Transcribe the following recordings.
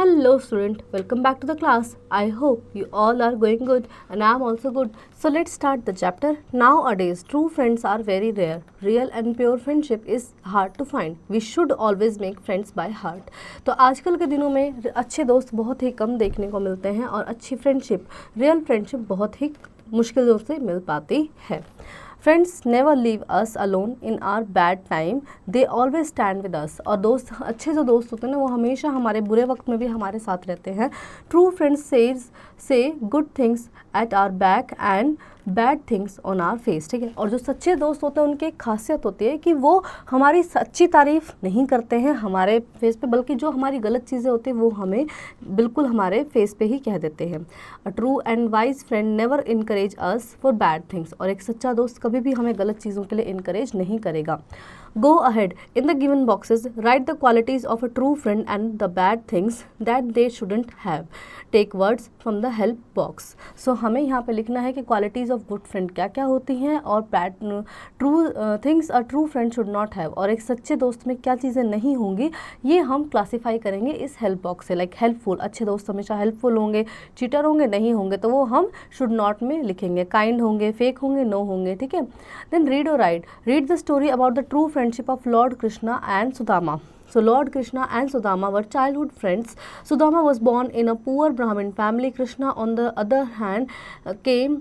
Hello student, welcome back to the class. I hope you all are going good and I am also good. So let's start the chapter. Nowadays, true friends are very rare. Real and pure friendship is hard to find. We should always make friends by heart. तो आजकल के दिनों में अच्छे दोस्त बहुत ही कम देखने को मिलते हैं और अच्छी फ्रेंडशिप, रियल फ्रेंडशिप बहुत ही मुश्किलों से मिल पाती है. Friends never leave us alone in are bad time, they always stand with us. और दोस्त, अच्छे जो दोस्त होते हैं ना, वो हमेशा हमारे बुरे वक्त में भी हमारे साथ रहते हैं. ट्रू फ्रेंड्स से good things at our back and bad things on our face. ठीक है. और जो सच्चे दोस्त होते हैं उनकी एक खासियत होती है कि वो हमारी सच्ची तारीफ नहीं करते हैं हमारे फेस पे, बल्कि जो हमारी गलत चीज़ें होती हैं वो हमें बिल्कुल हमारे फेस पे ही कह देते हैं. A true and wise friend never encourage us for bad things. और एक सच्चा दोस्त कभी भी हमें गलत चीज़ों के लिए इनकरेज नहीं करेगा. Go ahead. In the given boxes, write the qualities of a true friend and the bad things that they shouldn't have. Take words from the help box. So हमें यहाँ पे लिखना है कि qualities of good friend क्या क्या होती हैं और bad true things a true friend should not have. और एक सच्चे दोस्त में क्या चीज़ें नहीं होंगी ये हम क्लासीफाई करेंगे इस हेल्प बॉक्स से. लाइक हेल्पफुल, अच्छे दोस्त हमेशा हेल्पफुल होंगे. चीटर होंगे नहीं होंगे तो वो हम शुड नॉट में लिखेंगे. काइंड होंगे, फेक होंगे, नो होंगे. ठीक है. देन रीड और right. Read the story about the true friendship of Lord Krishna and Sudama. So Lord Krishna and Sudama were childhood friends. Sudama was born in a poor Brahmin family. Krishna on the other hand came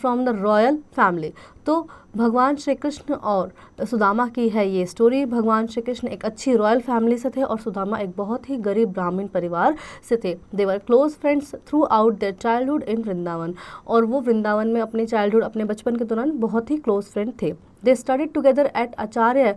from the royal family. तो भगवान श्री कृष्ण और सुदामा की है ये story. भगवान श्री कृष्ण एक अच्छी royal family से थे और सुदामा एक बहुत ही गरीब ब्राह्मण परिवार से थे. They were close friends throughout their childhood in Vrindavan. और वो वृंदावन में अपने चाइल्डहुड, अपने बचपन के दौरान बहुत ही क्लोज फ्रेंड थे. They studied together at Acharya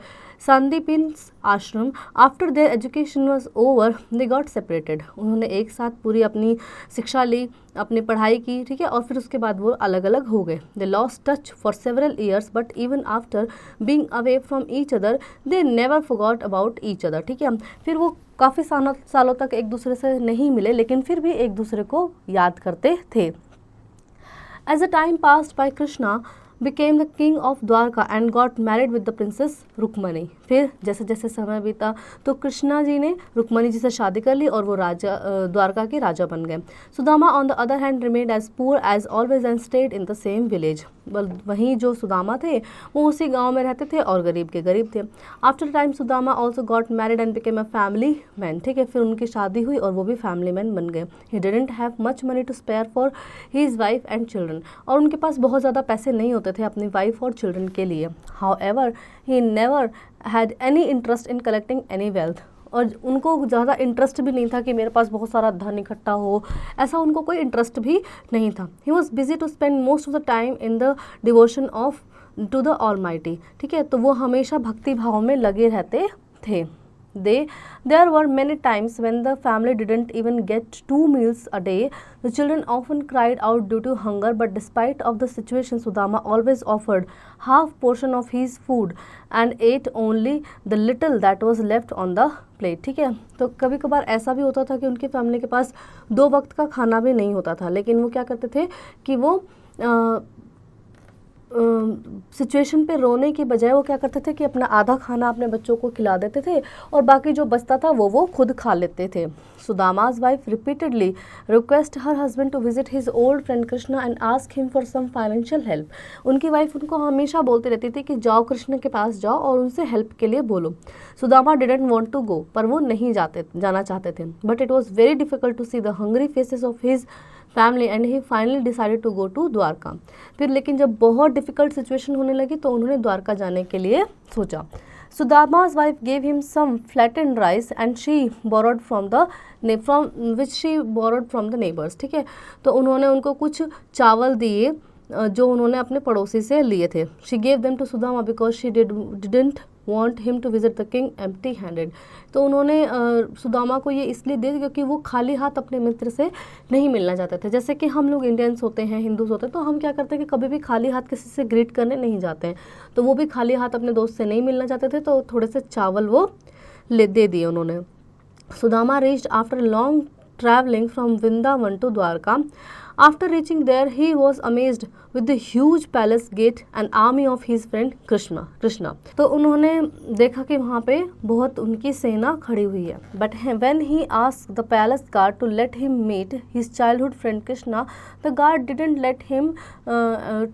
Sandipin's ashram. After their education was over, they got separated. उन्होंने एक साथ पूरी अपनी शिक्षा ली, अपनी पढ़ाई की. ठीक है. और फिर उसके बाद वो अलग अलग हो गए. They lost touch for several years, but even after being away from each other, they never forgot about each other. ठीक है. फिर वो काफ़ी सालों तक एक दूसरे से नहीं मिले, लेकिन फिर भी एक दूसरे को याद करते थे. As the time passed by, Krishna became the king of Dwarka and got married with the princess Rukmani. फिर जैसे जैसे समय बीता तो कृष्णा जी ने रुक्मणी जी से शादी कर ली और वो राजा द्वारका के राजा बन गए. Sudama on the other hand remained as poor as always and stayed in the same village. वहीं जो सुदामा थे वो उसी गांव में रहते थे और गरीब के गरीब थे. After time Sudama also got married and became a family man. ठीक है. फिर उनकी शादी हुई और वो भी फैमिली मैन बन गए. He didn't have much money to spare for his wife and children. और उनके पास बहुत ज़्यादा पैसे नहीं होते थे अपनी वाइफ और चिल्ड्रन के लिए. However he never had any interest in collecting any wealth. और उनको ज़्यादा इंटरेस्ट भी नहीं था कि मेरे पास बहुत सारा धन इकट्ठा हो, ऐसा उनको कोई इंटरेस्ट भी नहीं था. He was busy to spend most of the time in the devotion of to the almighty. ठीक है. तो वो हमेशा भक्ति भाव में लगे रहते थे. There were many times when the family didn't even get 2 meals a day. The children often cried out due to hunger, but despite of the situation, Sudama always offered half portion of his food and ate only the little that was left on the plate. ठीक है. तो कभी कभार ऐसा भी होता था कि उनकी फैमिली के पास 2 वक्त का खाना भी नहीं होता था, लेकिन वो क्या करते थे कि वो सिचुएशन पे रोने की बजाय वो क्या करते थे कि अपना आधा खाना अपने बच्चों को खिला देते थे और बाकी जो बचता था वो खुद खा लेते थे. सुदामा's wife repeatedly request her husband to visit his old friend Krishna and ask him for some financial help. उनकी वाइफ उनको हमेशा बोलती रहती थी कि जाओ कृष्ण के पास जाओ और उनसे हेल्प के लिए बोलो. Sudama didn't want to go, पर वो नहीं जाना चाहते थे. But it was very difficult to see the hungry faces of his family and he finally decided to go to Dwarka. फिर लेकिन जब बहुत डिफिकल्ट सिचुएशन होने लगी तो उन्होंने द्वारका जाने के लिए सोचा. सुदामा's wife gave him some flattened rice and she borrowed from the neighbors. ठीक है. तो उन्होंने उनको कुछ चावल दिए जो उन्होंने अपने पड़ोसी से लिए थे. She gave them to Sudama because she didn't want him to visit the king empty handed. तो उन्होंने सुदामा को ये इसलिए दे क्योंकि वो खाली हाथ अपने मित्र से नहीं मिलना चाहते थे. जैसे कि हम लोग इंडियंस होते हैं, हिंदूज होते हैं, तो हम क्या करते हैं कि कभी भी खाली हाथ किसी से ग्रीट करने नहीं जाते हैं. तो वो भी खाली हाथ अपने दोस्त से नहीं मिलना चाहते थे, तो थोड़े से चावल वो दे दिए उन्होंने. Sudama reached after long traveling from Vrindavan to Dwarka. After reaching there, he was amazed with the huge palace gate and army of his friend Krishna. तो उन्होंने देखा कि वहाँ पे बहुत उनकी सेना खड़ी हुई है. But when he asked the palace guard to let him meet his childhood friend Krishna, the guard didn't let him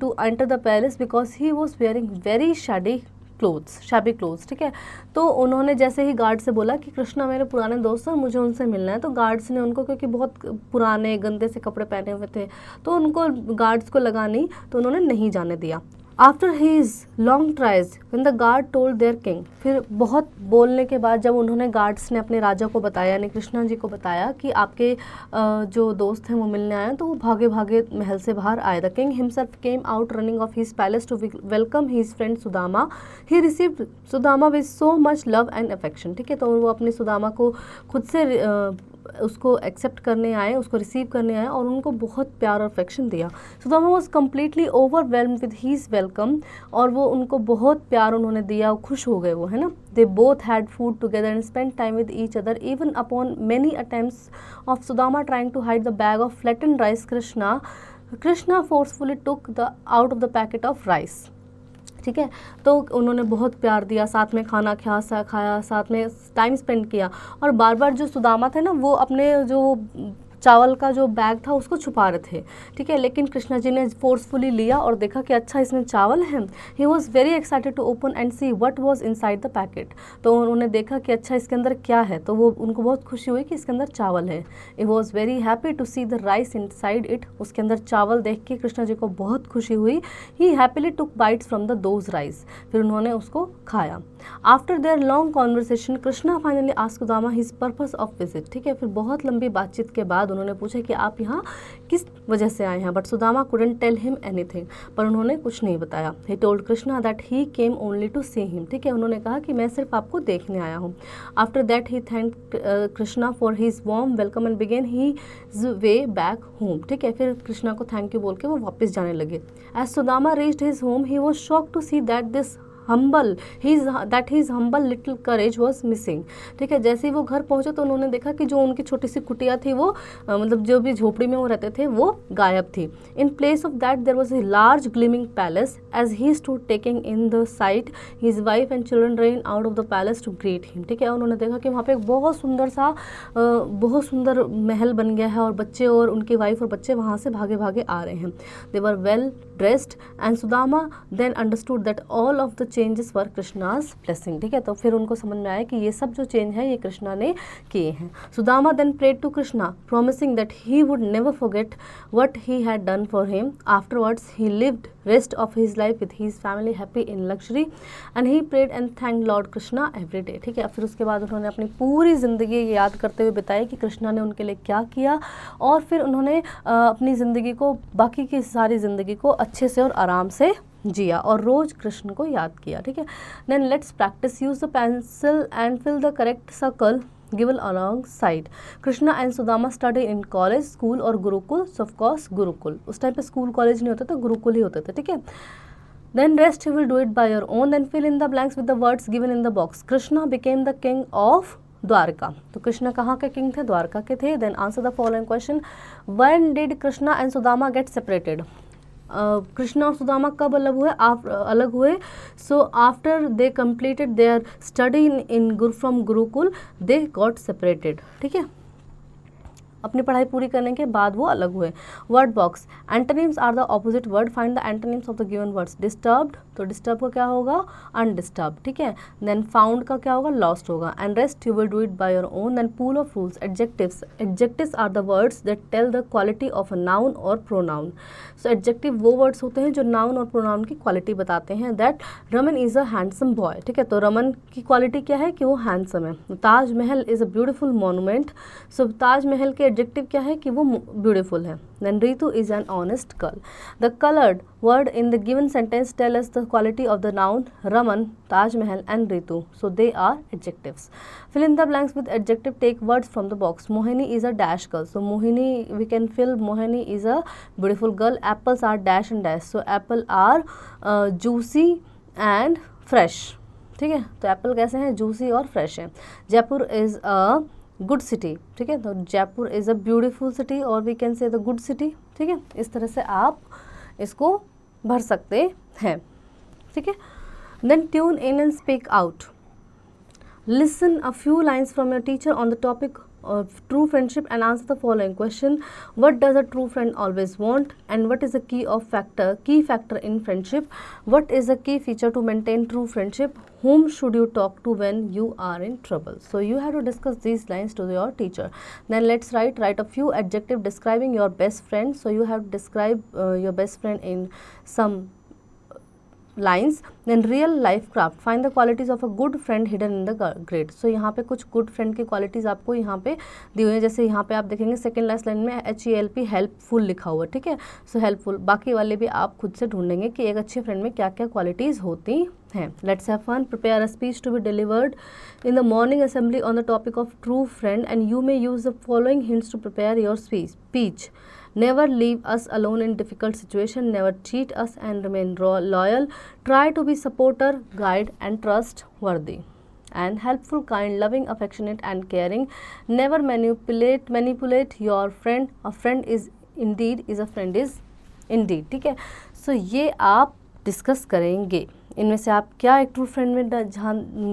to enter the palace because he was wearing very shabby clothes. ठीक है, तो उन्होंने जैसे ही guard से बोला कि कृष्णा मेरे पुराने दोस्त हैं, मुझे उनसे मिलना है, तो गार्ड्स ने उनको, क्योंकि बहुत पुराने गंदे से कपड़े पहने हुए थे, तो उनको गार्ड्स को लगा नहीं, तो उन्होंने नहीं जाने दिया. After his long tries when the guard told their king, फिर बहुत बोलने के बाद जब उन्होंने गार्ड्स ने अपने राजा को बताया, यानी कृष्णा जी को बताया कि आपके जो दोस्त हैं वो मिलने आए हैं, तो वो भागे भागे महल से बाहर आए. The king himself came out running of his palace to welcome his friend Sudama. He received Sudama with so much love and affection. ठीक है, तो वो अपनी सुदामा को खुद से उसको एक्सेप्ट करने आए, उसको रिसीव करने आए और उनको बहुत प्यार और अफेक्शन दिया. Sudama was completely overwhelmed with his welcome, और वो उनको बहुत प्यार उन्होंने दिया, खुश हो गए वो, है ना. They both had food together and spend time with each other even upon many attempts of Sudama trying to hide the bag of flattened rice Krishna forcefully took the out of the packet of rice. ठीक है, तो उन्होंने बहुत प्यार दिया, साथ में खाना खाया, साथ में टाइम स्पेंड किया, और बार बार जो सुदामा थे ना, वो अपने जो चावल का जो बैग था उसको छुपा रहे थे. ठीक है, लेकिन कृष्णा जी ने फोर्सफुली लिया और देखा कि अच्छा इसमें चावल है. He was very excited to open and see what was inside the packet. तो उन्होंने देखा कि अच्छा इसके अंदर क्या है, तो वो उनको बहुत खुशी हुई कि इसके अंदर चावल है. He was very happy to see the rice inside it. उसके अंदर चावल देख के कृष्णा जी को बहुत खुशी हुई. He happily took bites from the those rice. फिर उन्होंने उसको खाया. After their long conversation Krishna finally asked Sudama his purpose of visit. ठीक है, फिर बहुत लंबी बातचीत के बाद उन्होंने पूछा कि आप यहाँ किस वजह से आए हैं. But Sudama couldn't tell him anything, पर उन्होंने कुछ नहीं बताया. He told Krishna that he came only to see him. ठीक है, उन्होंने कहा कि मैं सिर्फ आपको देखने आया हूँ. After that he thanked Krishna for his warm welcome and began his way back home. ठीक है, फिर कृष्णा को थैंक यू बोल के वो वापस जाने लगे. As Sudama reached his home he was shocked to see that his humble little courage was missing. ठीक है, जैसे ही वो घर पहुंचे तो उन्होंने देखा कि जो उनकी छोटी सी कुटिया थी वो मतलब जो भी झोपड़ी में वो रहते थे वो गायब थी. In place of that there was a large gleaming palace. As he stood taking in the sight his wife and children ran out of the palace to greet him. ठीक है, उन्होंने देखा कि वहाँ पे एक बहुत सुंदर महल बन गया है और बच्चे और उनकी वाइफ और बच्चे वहाँ से भागे भागे आ रहे हैं. They were well dressed and Sudama then understood that all of the changes for Krishna's blessing. ठीक है, तो फिर उनको समझ में आया कि ये सब जो चेंज है ये कृष्णा ने किए हैं. Sudama then prayed to Krishna promising that he would never forget what he had done for him. Afterwards he lived rest of his life with his family happy in luxury and he prayed and thanked Lord Krishna every day. ठीक है, फिर उसके बाद उन्होंने अपनी पूरी ज़िंदगी याद करते हुए बताई कि कृष्णा ने उनके लिए क्या किया, और फिर उन्होंने अपनी ज़िंदगी को, बाकी की सारी ज़िंदगी को अच्छे से और आराम से जिया और रोज़ कृष्ण को याद किया. ठीक है, then let's practise. Use the pencil and fill the correct circle given alongside. Krishna and Sudama study in college, school और Gurukul. So of course Gurukul. उस टाइम पे स्कूल कॉलेज नहीं होता था, गुरुकुल ही होते थे. ठीक है, then rest you will do it by your own. Then fill in the blanks with the words given in the box. Krishna became the king of Dwarka. तो कृष्णा कहाँ के किंग थे? द्वारका के थे. Then answer the following question. When did Krishna and Sudama get separated? Krishna और सुदामा कब अलग हुए? So after they completed their study in from gurukul they got separated. ठीक है, अपनी पढ़ाई पूरी करने के बाद वो अलग हुए. Word box. Antonyms are the opposite word. Find the antonyms of the given words. Disturbed, तो डिस्टर्ब का क्या होगा? अनडिस्टर्ब. ठीक है, देन फाउंड का क्या होगा? लॉस्ट होगा. And rest you will do it by your own. Then pool of rules. Adjectives. Adjectives are the words that tell the quality of a noun और प्रोनाउन. सो एडजेक्टिव वो words होते हैं जो noun और pronoun की quality बताते हैं. That Raman is a handsome boy. ठीक है, तो रमन की क्वालिटी क्या है? कि वो हैंडसम है. Taj Mahal is a beautiful monument. So Taj Mahal के एडजेक्टिव क्या है? कि वो ब्यूटीफुल है. Then Ritu is an honest girl. The coloured word in the given sentence tell us the quality of the noun Raman, Taj Mahal and Ritu. So they are adjectives. Fill in the blanks with adjective. Take words from the box. Mohini is a dash girl. So Mohini, we can fill Mohini is a beautiful girl. Apples are dash and dash. So apple are juicy and fresh. ठीक है, तो Apple कैसे हैं? Juicy और fresh हैं. Jaipur is a good city, ठीक है, तो Jaipur is a beautiful city और we can say the good city, ठीक है, इस तरह से आप इसको भर सकते हैं, ठीक है। Then tune in and speak out, listen a few lines from your teacher on the topic of true friendship and answer the following question. What does a true friend always want, and what is the key factor in friendship? What is the key feature to maintain true friendship? Whom should you talk to when you are in trouble? So you have to discuss these lines to your teacher. Then let's write a few adjectives describing your best friend. So you have to describe your best friend in some lines. Then real life craft, find the qualities of a good friend hidden in the grade. So यहाँ पे कुछ good friend की qualities आपको यहाँ पे दी हुई है, जैसे यहाँ पे आप देखेंगे सेकेंड लास्ट लाइन में HELP हेल्पफुल लिखा हुआ है, ठीक है। सो हेल्पफुल, बाकी वाले भी आप खुद से ढूंढेंगे कि एक अच्छे फ्रेंड में क्या क्या क्वालिटीज़ होती हैं। Let's have fun, prepare a speech to be delivered in the morning assembly on the topic of true friend and you may use the following hints to prepare your speech. Never leave us alone in difficult situation. Never cheat us and remain loyal. Try to be supporter, guide and trustworthy. And helpful, kind, loving, affectionate and caring. Never manipulate your friend. A friend is indeed is a friend is indeed, ठीक है। सो ये आप discuss करेंगे, इनमें से आप क्या एक ट्रू फ्रेंड में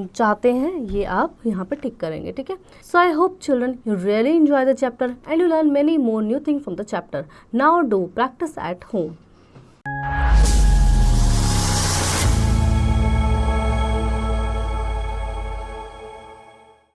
चाहते हैं ये आप यहाँ पे टिक करेंगे, ठीक है। So I hope children you really enjoy the chapter and you learn many more new thing from the chapter. Now do practice at home.